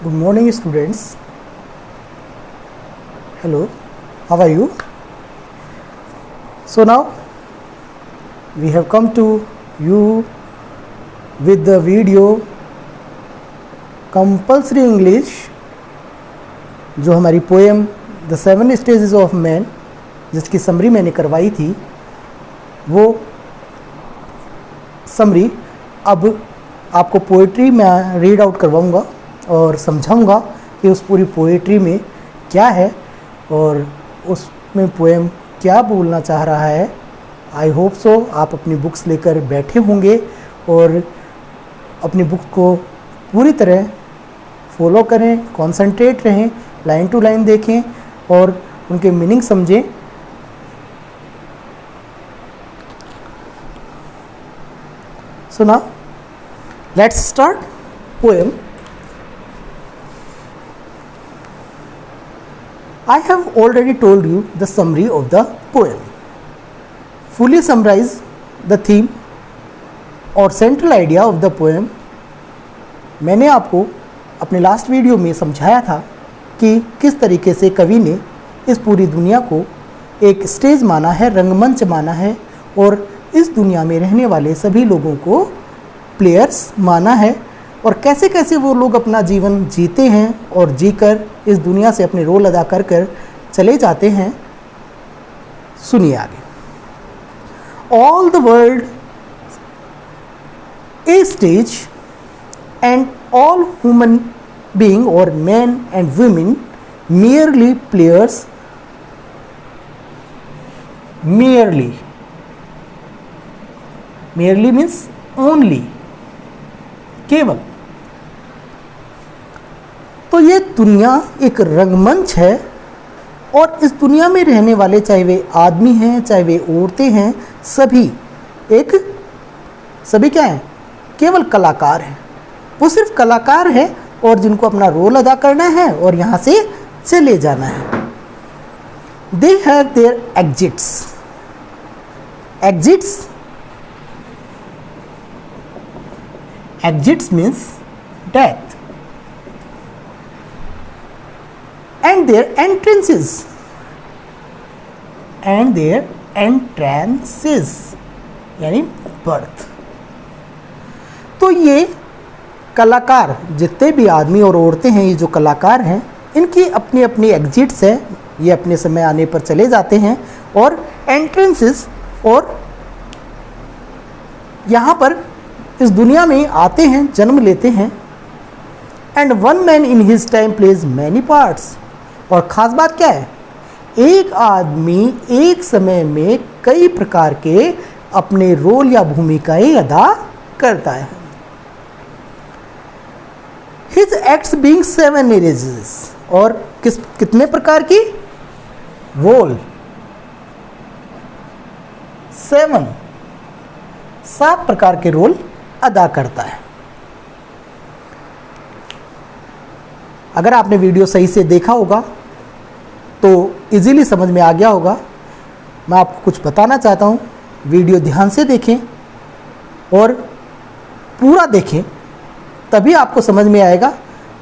Good morning, students. Hello, how are you? So now we have come to you with the video Compulsory English, जो हमारी poem the 7 stages of man जिसकी summary मैंने करवाई थी, वो summary अब आपको पोइट्री में रीड आउट करवाऊँगा और समझाऊंगा कि उस पूरी पोएट्री में क्या है और उसमें पोएम क्या बोलना चाह रहा है। आई होप सो आप अपनी बुक्स लेकर बैठे होंगे और अपनी बुक को पूरी तरह फॉलो करें, कंसंट्रेट रहें, लाइन टू लाइन देखें और उनके मीनिंग समझें। So now let's start poem. I have already told you the summary of the poem. Fully summarize the theme और central idea of the poem. मैंने आपको अपने लास्ट वीडियो में समझाया था कि किस तरीके से कवि ने इस पूरी दुनिया को एक स्टेज माना है, रंगमंच माना है और इस दुनिया में रहने वाले सभी लोगों को प्लेयर्स माना है और कैसे कैसे वो लोग अपना जीवन जीते हैं और जीकर इस दुनिया से अपने रोल अदा कर कर चले जाते हैं। सुनिए आगे। All the world a stage and all human being और man and women merely players, merely means only, केवल। तो ये दुनिया एक रंगमंच है और इस दुनिया में रहने वाले, चाहे वे आदमी हैं चाहे वे औरतें हैं, सभी क्या हैं? केवल कलाकार हैं। वो सिर्फ कलाकार हैं और जिनको अपना रोल अदा करना है और यहाँ से चले जाना है। They have their exits. Exits means death, and their entrances यानी बर्थ। तो ये कलाकार, जितने भी आदमी और औरतें हैं, ये जो कलाकार हैं, इनकी अपनी अपनी एग्जिट्स है। ये अपने समय आने पर चले जाते हैं और एंट्रेंसेस, और यहाँ पर इस दुनिया में आते हैं, जन्म लेते हैं। And one man in his time plays many parts. और ख़ास बात क्या है? एक आदमी एक समय में कई प्रकार के अपने रोल या भूमिकाएं अदा करता है। His acts being 7 एरेजेस। और कितने प्रकार की रोल? 7 प्रकार के रोल अदा करता है। अगर आपने वीडियो सही से देखा होगा तो इजीली समझ में आ गया होगा। मैं आपको कुछ बताना चाहता हूँ, वीडियो ध्यान से देखें और पूरा देखें, तभी आपको समझ में आएगा।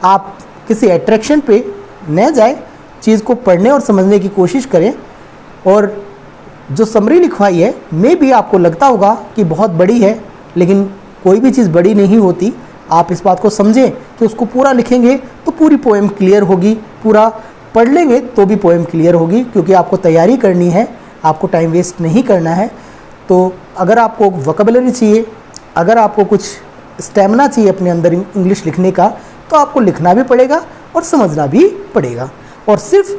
आप किसी अट्रैक्शन पे न जाए, चीज़ को पढ़ने और समझने की कोशिश करें। और जो समरी लिखवाई है, मे भी आपको लगता होगा कि बहुत बड़ी है, लेकिन कोई भी चीज़ बड़ी नहीं होती। आप इस बात को समझें कि उसको पूरा लिखेंगे तो पूरी पोएम क्लियर होगी, पूरा पढ़ लेंगे तो भी पोएम क्लियर होगी, क्योंकि आपको तैयारी करनी है, आपको टाइम वेस्ट नहीं करना है। तो अगर आपको वोकैबुलरी चाहिए, अगर आपको कुछ स्टैमिना चाहिए अपने अंदर इंग्लिश लिखने का, तो आपको लिखना भी पड़ेगा और समझना भी पड़ेगा। और सिर्फ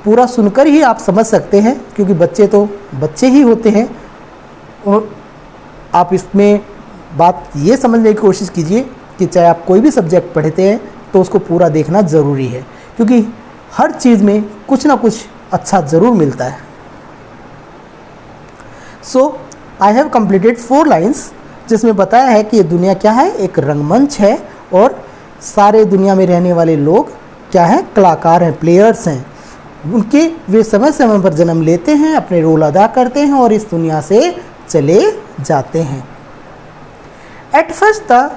पूरा सुनकर ही आप समझ सकते हैं, क्योंकि बच्चे तो बच्चे ही होते हैं। और आप इसमें बात ये समझने की कोशिश कीजिए कि चाहे आप कोई भी सब्जेक्ट पढ़ते हैं तो उसको पूरा देखना ज़रूरी है, क्योंकि हर चीज़ में कुछ ना कुछ अच्छा ज़रूर मिलता है। सो आई हैव कंप्लीटेड 4 लाइन्स, जिसमें बताया है कि ये दुनिया क्या है? एक रंगमंच है और सारे दुनिया में रहने वाले लोग क्या हैं? कलाकार हैं, प्लेयर्स हैं। उनके वे समय समय पर जन्म लेते हैं, अपने रोल अदा करते हैं और इस दुनिया से चले जाते हैं। एट फर्स्ट द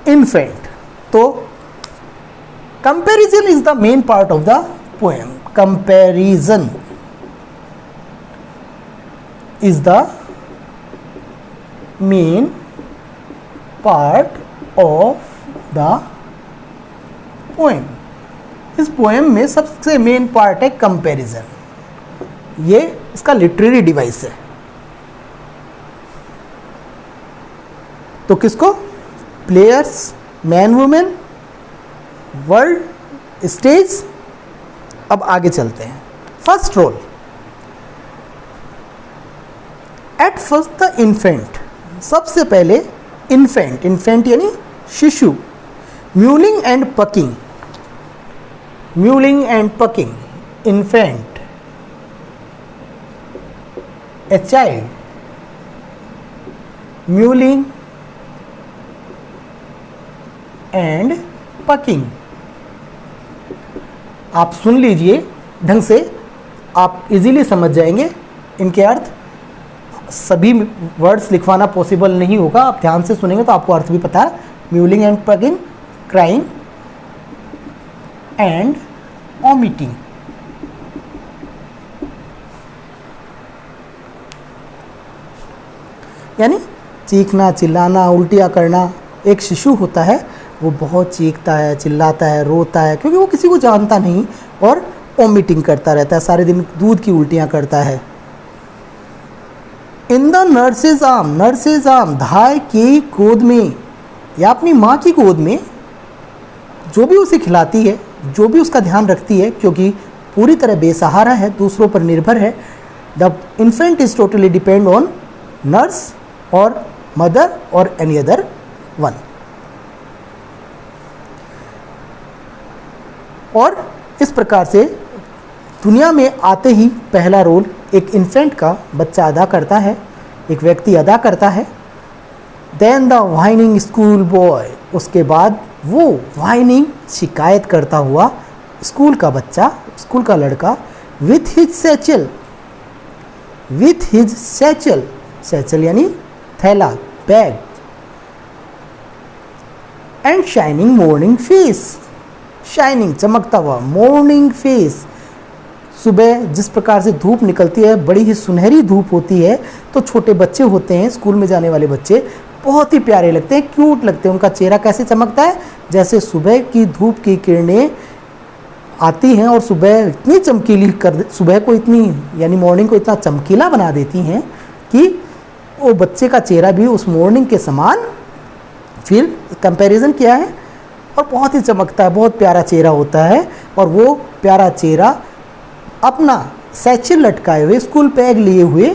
इन्फेंट, तो comparison is the main part of the poem. Comparison is the main part of the poem. इस पोएम में सबसे मेन पार्ट है कंपैरिजन. ये इसका लिटरेरी डिवाइस है. तो किसको? Players, man women, world, stage. अब आगे चलते हैं. First role. At first the infant. सबसे पहले इन्फेंट. इन्फेंट यानी शिशु. Mewling and puking. Mewling and puking. Infant, a child. Mewling and puking. आप सुन लीजिए ढंग से, आप इजीली समझ जाएंगे इनके अर्थ. सभी वर्ड्स लिखवाना पॉसिबल नहीं होगा, आप ध्यान से सुनेंगे तो आपको अर्थ भी पता है. Mewling and packing, crying and vomiting. यानी चीखना, चिल्लाना, उल्टियाँ करना. एक शिशु होता है वो बहुत चीखता है, चिल्लाता है, रोता है क्योंकि वो किसी को जानता नहीं, और वॉमिटिंग करता रहता है, सारे दिन दूध की उल्टियाँ करता है. In the nurses arm. Nurses arm, धाय की गोद में या अपनी माँ की गोद में, जो भी उसे खिलाती है, जो भी उसका ध्यान रखती है, क्योंकि पूरी तरह बेसहारा है, दूसरों पर निर्भर है. The infant is totally depend on nurse और मदर और एनी अदर वन. और इस प्रकार से दुनिया में आते ही पहला रोल एक इन्फेंट का बच्चा अदा करता है, एक व्यक्ति अदा करता है. Then the whining school boy. उसके बाद वो वाइनिंग, शिकायत करता हुआ स्कूल का बच्चा, स्कूल का लड़का. With his satchel. With his satchel. Satchel यानी थैला, bag. And shining morning face. Shining, चमकता हुआ. मॉर्निंग फेस, सुबह जिस प्रकार से धूप निकलती है, बड़ी ही सुनहरी धूप होती है, तो छोटे बच्चे होते हैं, स्कूल में जाने वाले बच्चे, बहुत ही प्यारे लगते हैं, क्यूट लगते हैं. उनका चेहरा कैसे चमकता है? जैसे सुबह की धूप की किरणें आती हैं और सुबह इतनी चमकीली सुबह को इतनी, यानी मॉर्निंग को इतना चमकीला बना देती हैं कि वो बच्चे का चेहरा भी उस मॉर्निंग के समान, फिर कंपैरिजन किया है, और बहुत ही चमकता है, बहुत प्यारा चेहरा होता है. और वो प्यारा चेहरा अपना सैचल लटकाए हुए, स्कूल बैग लिए हुए,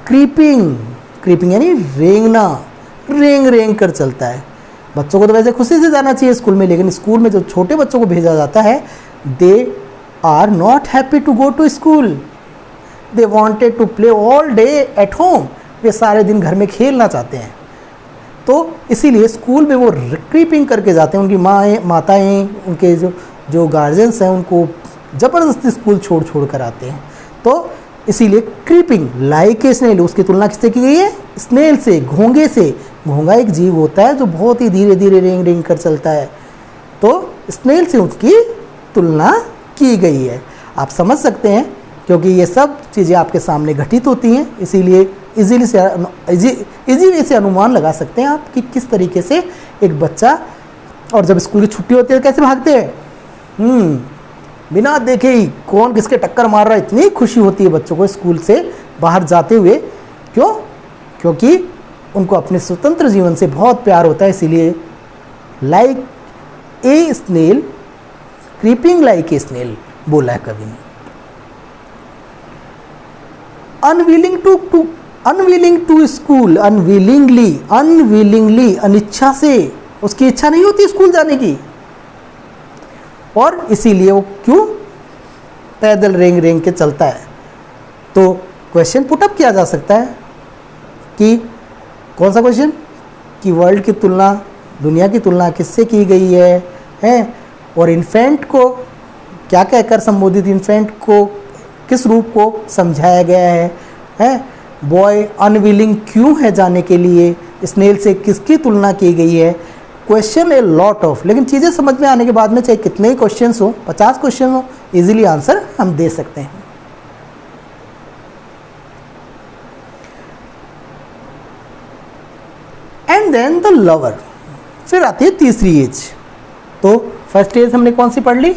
क्रीपिंग. क्रीपिंग यानी रेंगना, रेंग रेंग कर चलता है. बच्चों को तो वैसे खुशी से जाना चाहिए स्कूल में, लेकिन स्कूल में जो छोटे बच्चों को भेजा जाता है, they are not happy to go to school. They wanted to play all day at home. वे सारे दिन घर में खेलना चाहते हैं, तो इसीलिए स्कूल में वो क्रीपिंग करके जाते हैं. उनकी माताएं, उनके जो गार्जियंस हैं, उनको ज़बरदस्ती स्कूल छोड़ छोड़ कर आते हैं. तो इसीलिए क्रीपिंग. लाइक ए स्नेल, उसकी तुलना किससे की गई है? स्नेल से, घोंगे से. घोंगा एक जीव होता है जो बहुत ही धीरे धीरे रेंग रेंग कर चलता है, तो स्नेल से उसकी तुलना की गई है. आप समझ सकते हैं, क्योंकि ये सब चीज़ें आपके सामने घटित होती हैं, इसीलिए इजी वे से अनुमान लगा सकते हैं आप कि किस तरीके से एक बच्चा, और जब स्कूल की छुट्टी होती है कैसे भागते हैं, बिना देखे ही कौन किसके टक्कर मार रहा है, इतनी खुशी होती है बच्चों को स्कूल से बाहर जाते हुए. क्यों? क्योंकि उनको अपने स्वतंत्र जीवन से बहुत प्यार होता है. इसीलिए like a snail, creeping like a snail बोला है कवि ने. Unwilling to school. अनविलिंगली, अनिच्छा से, उसकी इच्छा नहीं होती स्कूल जाने की, और इसीलिए वो क्यों पैदल रेंग रेंग के चलता है. तो क्वेश्चन पुटअप किया जा सकता है कि कौन सा क्वेश्चन, कि वर्ल्ड की तुलना, दुनिया की तुलना किससे की गई है, और इन्फेंट को क्या कहकर संबोधित, इन्फेंट को किस रूप को समझाया गया है. बॉय अनविलिंग क्यों है जाने के लिए, स्नेल से किसकी तुलना की गई है, क्वेश्चन ए लॉट ऑफ, लेकिन चीज़ें समझ में आने के बाद में चाहे कितने ही क्वेश्चन हो, 50 क्वेश्चन हो, इजीली आंसर हम दे सकते हैं। एंड देन द लवर, फिर आती है तीसरी एज। तो फर्स्ट एज हमने कौन सी पढ़ ली?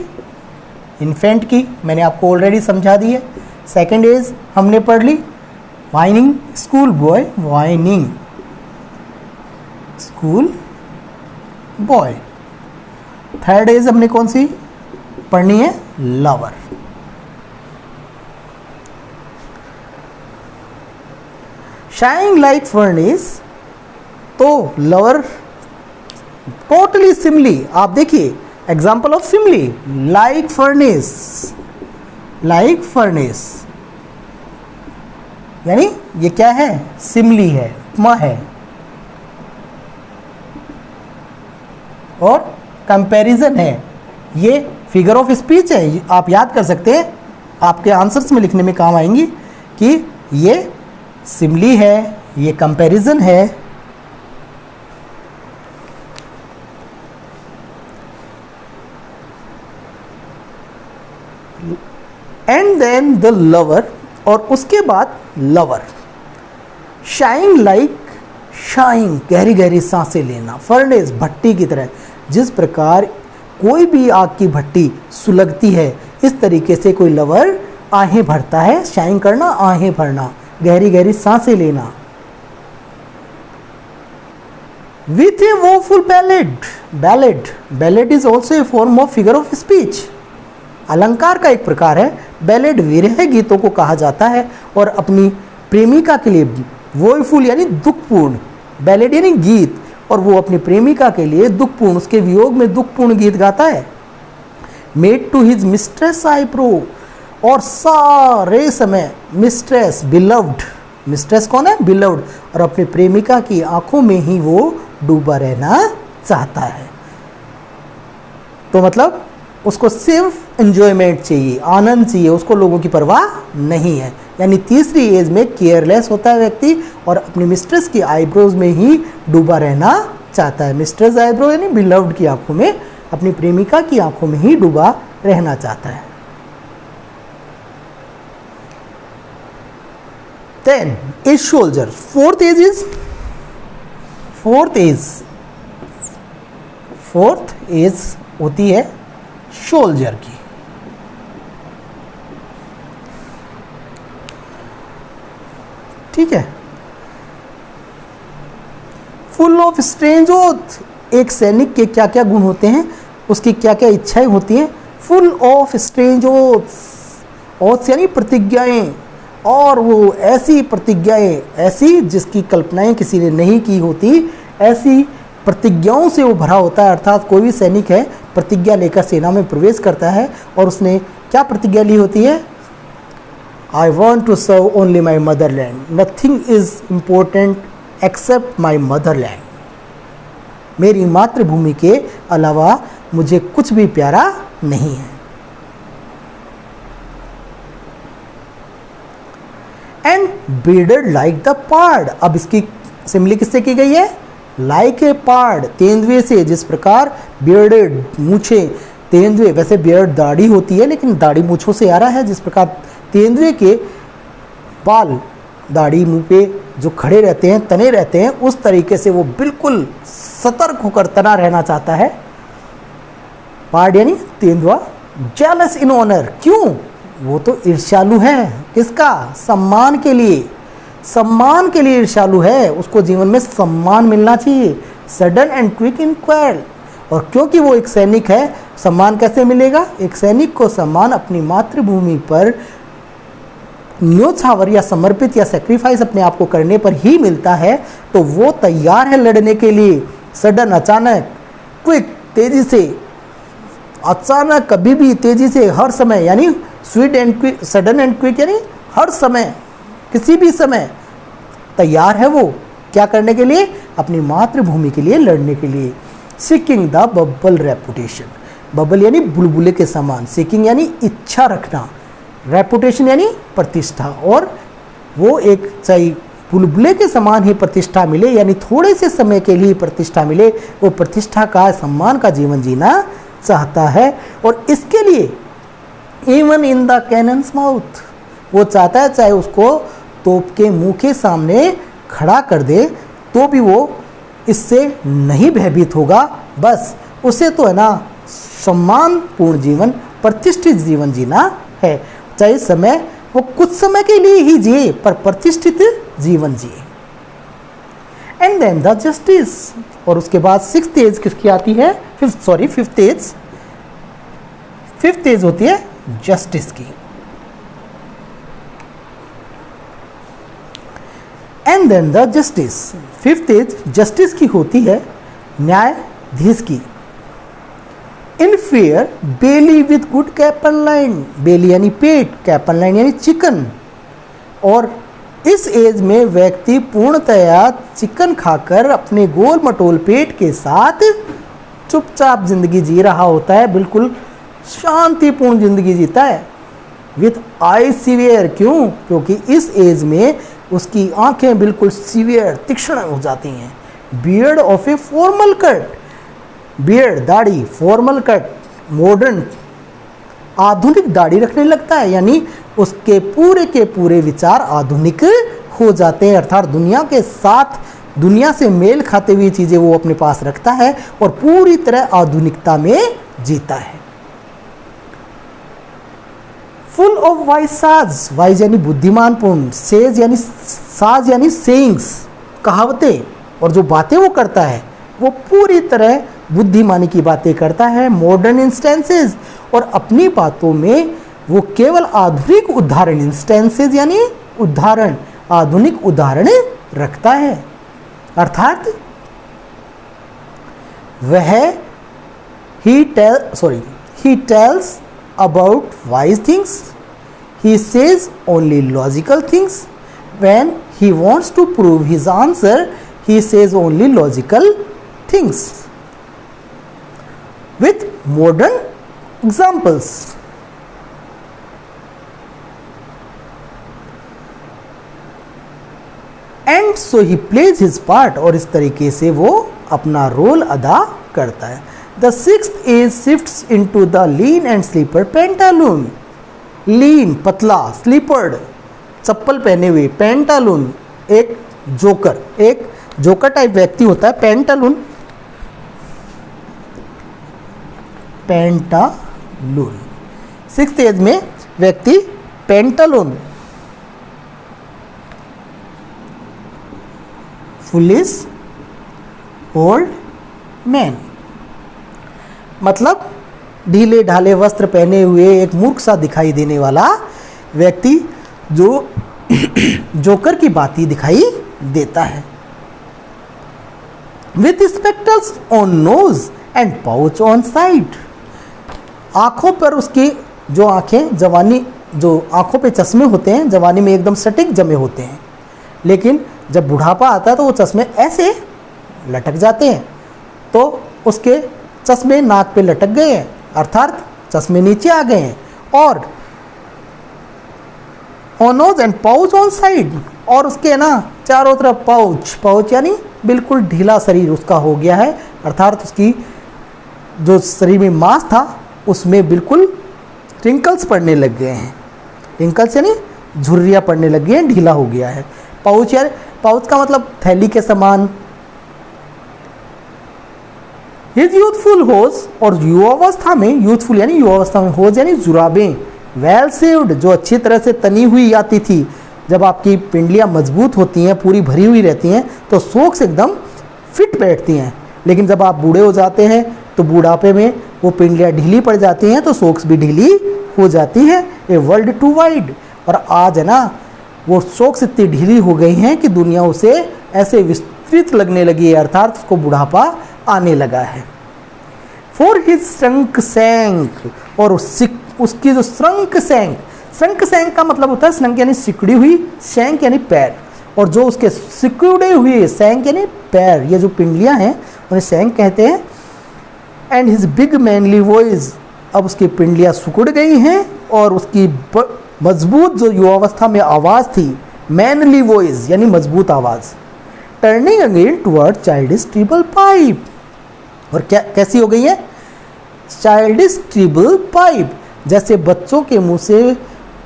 इन्फेंट की, मैंने आपको ऑलरेडी समझा दी है। सेकेंड एज हमने पढ़ ली whining school boy, whining school boy. Third age हमने कौन सी पढ़नी है? लवर। शाइनिंग लाइक फर्नेस, तो लवर टोटली सिमली। आप देखिए example of simile, like furnace, like furnace यानी ये क्या है? सिमली है, उपमा है। और कंपैरिजन है, ये फिगर ऑफ स्पीच है। आप याद कर सकते हैं, आपके आंसर्स में लिखने में काम आएंगी कि ये सिमली है, ये कंपैरिजन है। एंड देन द लवर, और उसके बाद लवर। शाइन लाइक, शाइन गहरी गहरी सांसें लेना, फर्नेस भट्टी की तरह। जिस प्रकार कोई भी आग की भट्टी सुलगती है, इस तरीके से कोई लवर आहें भरता है। शाइन करना, आहें भरना, गहरी गहरी सांसें लेना। With A woeful ballad, ballad, ballad is also a form of figure of speech. अलंकार का एक प्रकार है। बैलेड विरह गीतों को कहा जाता है और अपनी प्रेमिका के लिए वोफुल यानी दुखपूर्ण, बैलेड यानी गीत, और वो अपनी प्रेमिका के लिए दुखपूर्ण, उसके वियोग में दुखपूर्ण गीत गाता है। Made to his mistress eyebrow, और सारे समय मिस्ट्रेस, बिलव्ड, मिस्ट्रेस कौन है? बिलव्ड, और अपनी प्रेमिका की आंखों में ही वो डूबा रहना चाहता है। तो मतलब उसको सिर्फ एंजॉयमेंट चाहिए, आनंद चाहिए, उसको लोगों की परवाह नहीं है। यानी तीसरी एज में केयरलेस होता है व्यक्ति और अपनी मिस्ट्रेस की आईब्रोज में ही डूबा रहना चाहता है। मिस्ट्रेस आईब्रो यानी बिलव्ड की आंखों में, अपनी प्रेमिका की आंखों में ही डूबा रहना चाहता है। Then is soldier, fourth age is, fourth age होती है सोल्जर की। ठीक है। फुल ऑफ स्ट्रेंज ओथ, एक सैनिक के क्या क्या गुण होते हैं, उसकी क्या क्या इच्छाएं होती हैं। Full of strange oaths, oaths यानी प्रतिज्ञाएं, और वो ऐसी प्रतिज्ञाएं, ऐसी जिसकी कल्पनाएं किसी ने नहीं की होती, ऐसी प्रतिज्ञाओं से वो भरा होता है। अर्थात कोई भी सैनिक है, प्रतिज्ञा लेकर सेना में प्रवेश करता है और उसने क्या प्रतिज्ञा ली होती है? I want to serve only my motherland, nothing is important except my motherland. मेरी मातृभूमि के अलावा मुझे कुछ भी प्यारा नहीं है। एंड bearded लाइक द पार्ड, अब इसकी सिमिली किससे की गई है? लाइक ए पार्ड, तेंदुए से। जिस प्रकार बियर्डेड, मूछे, तेंदुए, वैसे बियर्ड दाढ़ी होती है लेकिन दाढ़ी मूछों से आ रहा है। जिस प्रकार तेंदुए के बाल दाढ़ी मुंह पे जो खड़े रहते हैं, तने रहते हैं, उस तरीके से वो बिल्कुल सतर्क होकर तना रहना चाहता है। पार्ड यानी तेंदुआ। जेलस इन ऑनर, क्यों? वो तो ईर्ष्यालु है। किसका? सम्मान के लिए, सम्मान के लिए ईर्ष्यालु है। उसको जीवन में सम्मान मिलना चाहिए। Sudden and quick in quail, और क्योंकि वो एक सैनिक है, सम्मान कैसे मिलेगा? एक सैनिक को सम्मान अपनी मातृभूमि पर न्योछावर या समर्पित या सेक्रीफाइस अपने आप को करने पर ही मिलता है। तो वो तैयार है लड़ने के लिए। सडन, अचानक, क्विक, तेजी से, अचानक, कभी भी, तेजी से, हर समय, यानी sweet and quick, sudden and quick यानी हर समय, किसी भी समय तैयार है वो क्या करने के लिए? अपनी मातृभूमि के लिए लड़ने के लिए। Seeking the bubble reputation, bubble यानी बुलबुले के समान, सीकिंग यानी इच्छा रखना, रेपुटेशन यानी प्रतिष्ठा। और वो एक चाहे बुलबुले के समान ही प्रतिष्ठा मिले, यानी थोड़े से समय के लिए प्रतिष्ठा मिले, वो प्रतिष्ठा का, सम्मान का जीवन जीना चाहता है। और इसके लिए even in the cannons mouth, वो चाहता है चाहे उसको तोप के मुंह के सामने खड़ा कर दे तो भी वो इससे नहीं भयभीत होगा। बस उसे तो है ना सम्मानपूर्ण जीवन, प्रतिष्ठित जीवन जीना है, चाहे समय वो कुछ समय के लिए ही जिए पर प्रतिष्ठित जीवन जिए। एंड देन द जस्टिस, और उसके बाद सिक्स्थ एज किसकी आती है? फिफ्थ एज होती है जस्टिस की। And then the justice, fifth age justice की होती है, न्यायाधीश की। In fair belly with good capon line, belly यानी पेट, कैपन लाइन यानी चिकन। और इस एज में व्यक्ति पूर्णतया चिकन खाकर अपने गोल मटोल पेट के साथ चुपचाप जिंदगी जी रहा होता है, बिल्कुल शांतिपूर्ण जिंदगी जीता है। विथ आई सीवियर, क्यों? क्योंकि इस एज में उसकी आंखें बिल्कुल सीवियर, तीक्ष्ण हो जाती हैं। Beard of a formal cut, beard दाढ़ी, फॉर्मल कट मॉडर्न आधुनिक दाढ़ी रखने लगता है, यानी उसके पूरे के पूरे विचार आधुनिक हो जाते हैं, अर्थात दुनिया के साथ, दुनिया से मेल खाते हुए चीज़ें वो अपने पास रखता है और पूरी तरह आधुनिकता में जीता है। फुल ऑफ वाइज साज, वाइज यानी बुद्धिमानपूर्ण, सेज यानी साज यानी सेइंग्स, कहावतें, और जो बातें वो करता है वो पूरी तरह बुद्धिमानी की बातें करता है। मॉडर्न इंस्टेंसेस, और अपनी बातों में वो केवल आधुनिक उदाहरण, इंस्टेंसेस यानी उदाहरण, आधुनिक उदाहरण रखता है, अर्थात वह he tells about wise things, he says only logical things, when he wants to prove his answer he says only logical things with modern examples. And so he plays his part, और इस तरीके से वो अपना role अदा करता है। The sixth age shifts into the lean and slipper pantaloon. लीन पतला, स्लीपर्ड चप्पल पहने हुए, पेंटालून एक जोकर टाइप व्यक्ति होता है। पेंटालून सिक्स्थ एज में व्यक्ति पेंटालून, फुलिश ओल्ड मैन, मतलब ढीले ढाले वस्त्र पहने हुए एक मूर्ख सा दिखाई देने वाला व्यक्ति जो जोकर की बाती दिखाई देता है। With spectacles on nose and pouch on side, आंखों पर उसकी जो आंखें जवानी, जो आंखों पे चश्मे होते हैं जवानी में एकदम सटीक जमे होते हैं, लेकिन जब बुढ़ापा आता है तो वो चश्मे ऐसे लटक जाते हैं, तो उसके चश्मे नाक पे लटक गए हैं, अर्थात चश्मे नीचे आ गए हैं। और on nose and pouch on side, और उसके ना चारों तरफ पाउच यानी बिल्कुल ढीला शरीर उसका हो गया है, अर्थात उसकी जो शरीर में मांस था उसमें बिल्कुल रिंकल्स पड़ने लग गए हैं। रिंकल्स यानी झुर्रियाँ पड़ने लग गई हैं, ढीला हो गया है। पाउच का मतलब थैली के समान। हिज यूथफुल होज, और युवावस्था में, यूथफुल यानी युवावस्था में, होज यानी जुराबें, वेल सेव्ड जो अच्छी तरह से तनी हुई आती थी। जब आपकी पिंडलियाँ मजबूत होती हैं, पूरी भरी हुई रहती हैं, तो सोक्स एकदम फिट बैठती हैं। लेकिन जब आप बूढ़े हो जाते हैं तो बुढ़ापे में वो पिंडलियाँ ढीली पड़ जाती हैं, तो सोक्स भी ढीली हो जाती है। ए वर्ल्ड टू वाइड, और आज है ना वो सोक्स इतनी ढीली हो गई हैं कि दुनिया उसे ऐसे विस्तृत लगने लगी है, अर्थात उसको बुढ़ापा आने लगा है। फॉर हिज श्रंक सैंक, और उसकी जो श्रंक सैंक का मतलब होता है, श्रंक यानी सिकुड़ी हुई, सैंक यानी पैर, और जो उसके सिकुड़े हुए सैंक यानी पैर, ये जो पिंडलियां हैं उन्हें सैंक कहते हैं। And his big manly voice, अब उसकी पिंडलियां सिकुड़ गई हैं और उसकी मजबूत जो युवावस्था में आवाज़ थी मैनली वॉइस यानी मजबूत आवाज़। Turning again toward childish treble pipe, और क्या कैसी हो गई है? Childish treble pipe. जैसे बच्चों के मुंह से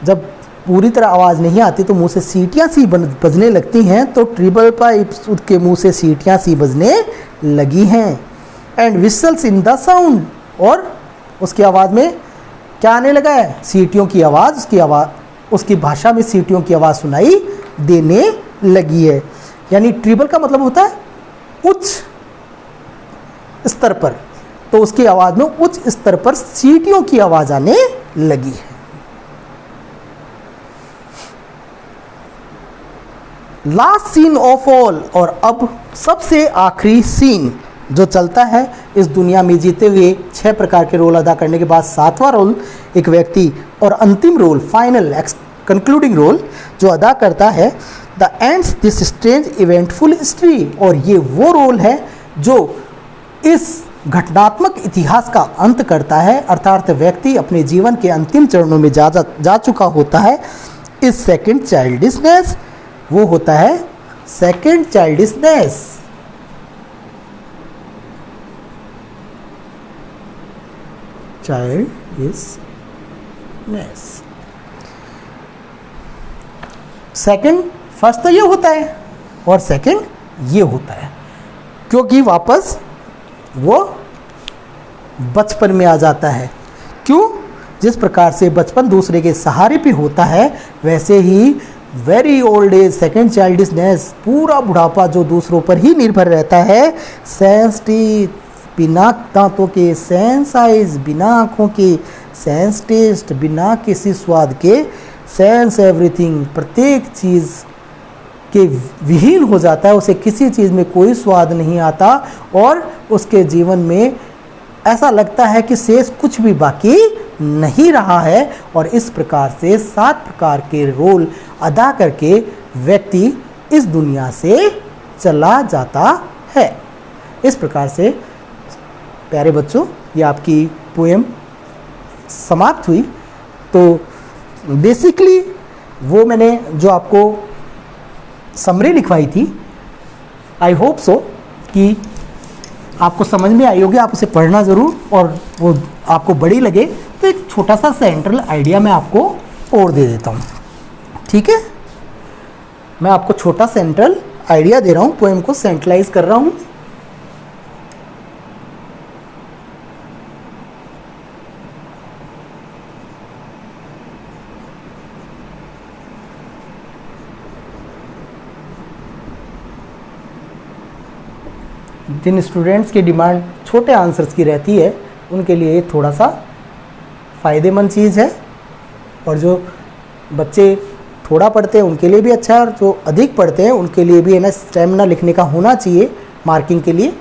जब पूरी तरह आवाज़ नहीं आती तो मुंह से सीटियाँ सी बजने लगती हैं, तो ट्रिबल पाइप उसके मुंह से सीटियाँ सी बजने लगी हैं। And whistles in the sound, और उसकी आवाज़ में क्या आने लगा है? सीटियों की आवाज़, उसकी भाषा में सीटियों की आवाज़ सुनाई देने लगी है। यानी ट्रिबल का मतलब होता है उच्च स्तर पर, तो उसकी आवाज़ में उच्च स्तर पर सीटियों की आवाज़ आने लगी है। लास्ट सीन ऑफ ऑल, और अब सबसे आखिरी सीन जो चलता है इस दुनिया में जीते हुए 6 प्रकार के रोल अदा करने के बाद 7वां रोल एक व्यक्ति और अंतिम रोल, फाइनल कंक्लूडिंग रोल जो अदा करता है, the ends this strange eventful history. और ये वो रोल है जो इस घटनात्मक इतिहास का अंत करता है, अर्थात व्यक्ति अपने जीवन के अंतिम चरणों में जा चुका होता है। इस सेकंड चाइल्डिशनेस, वो होता है second childishness. Childishness second, first तो ये होता है और सेकंड ये होता है, क्योंकि वापस वो बचपन में आ जाता है। क्यों? जिस प्रकार से बचपन दूसरे के सहारे पे होता है, वैसे ही very old age second childishness, पूरा बुढ़ापा जो दूसरों पर ही निर्भर रहता है। सेंस टीथ, बिना दांतों के सेंस आइज, बिना आँखों के सेंस टेस्ट, बिना किसी स्वाद के सेंस एवरीथिंग, प्रत्येक चीज़ के विहीन हो जाता है, उसे किसी चीज़ में कोई स्वाद नहीं आता और उसके जीवन में ऐसा लगता है कि शेष कुछ भी बाकी नहीं रहा है। और इस प्रकार से 7 प्रकार के रोल अदा करके व्यक्ति इस दुनिया से चला जाता है। इस प्रकार से प्यारे बच्चों, ये आपकी पोएम समाप्त हुई। तो बेसिकली वो मैंने जो आपको समरी लिखवाई थी, आई होप सो कि आपको समझ में आई होगी। आप उसे पढ़ना ज़रूर, और वो आपको बड़ी लगे तो एक छोटा सा सेंट्रल आइडिया मैं आपको और दे देता हूँ। ठीक है, मैं आपको छोटा सेंट्रल आइडिया दे रहा हूँ, पोएम को सेंट्रलाइज कर रहा हूँ। जिन स्टूडेंट्स की डिमांड छोटे आंसर्स की रहती है, उनके लिए ये थोड़ा सा फ़ायदेमंद चीज़ है, और जो बच्चे थोड़ा पढ़ते हैं उनके लिए भी अच्छा है, और जो अधिक पढ़ते हैं उनके लिए भी है ना स्टेमिना लिखने का होना चाहिए मार्किंग के लिए।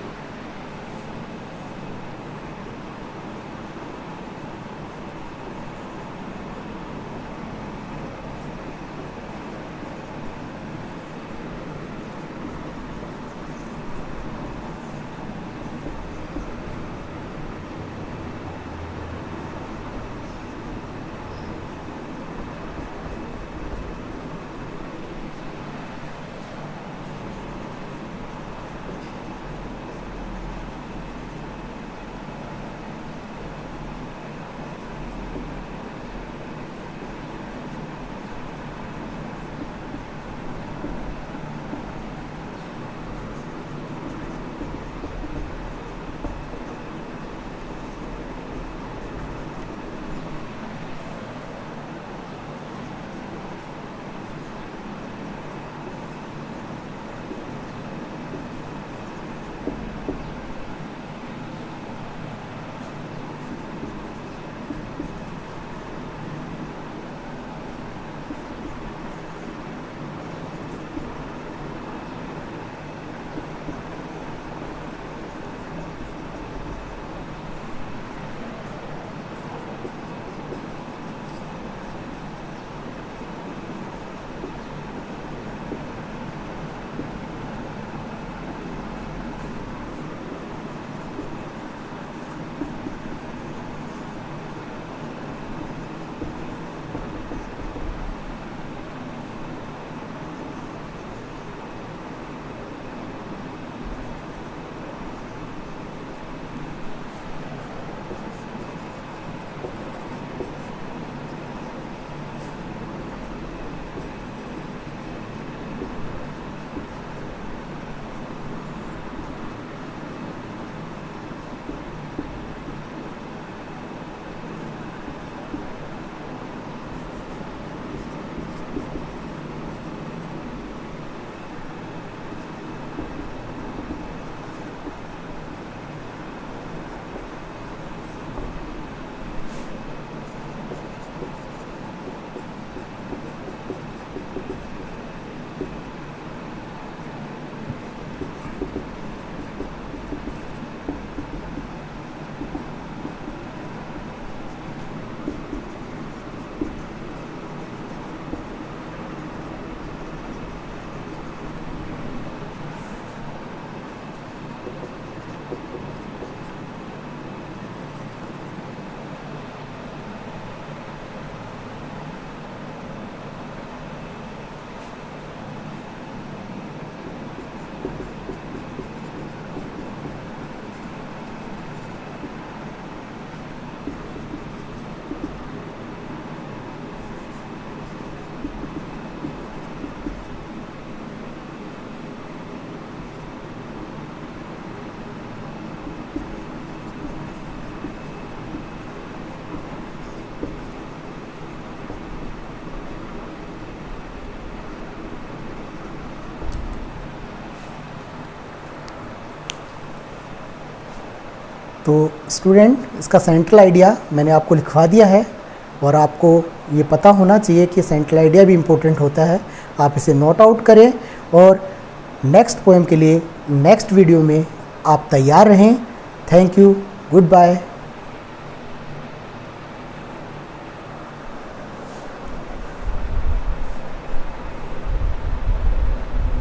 तो स्टूडेंट, इसका सेंट्रल आइडिया मैंने आपको लिखवा दिया है और आपको ये पता होना चाहिए कि सेंट्रल आइडिया भी इम्पोर्टेंट होता है। आप इसे नोट आउट करें और नेक्स्ट पोएम के लिए नेक्स्ट वीडियो में आप तैयार रहें। Thank you, good bye.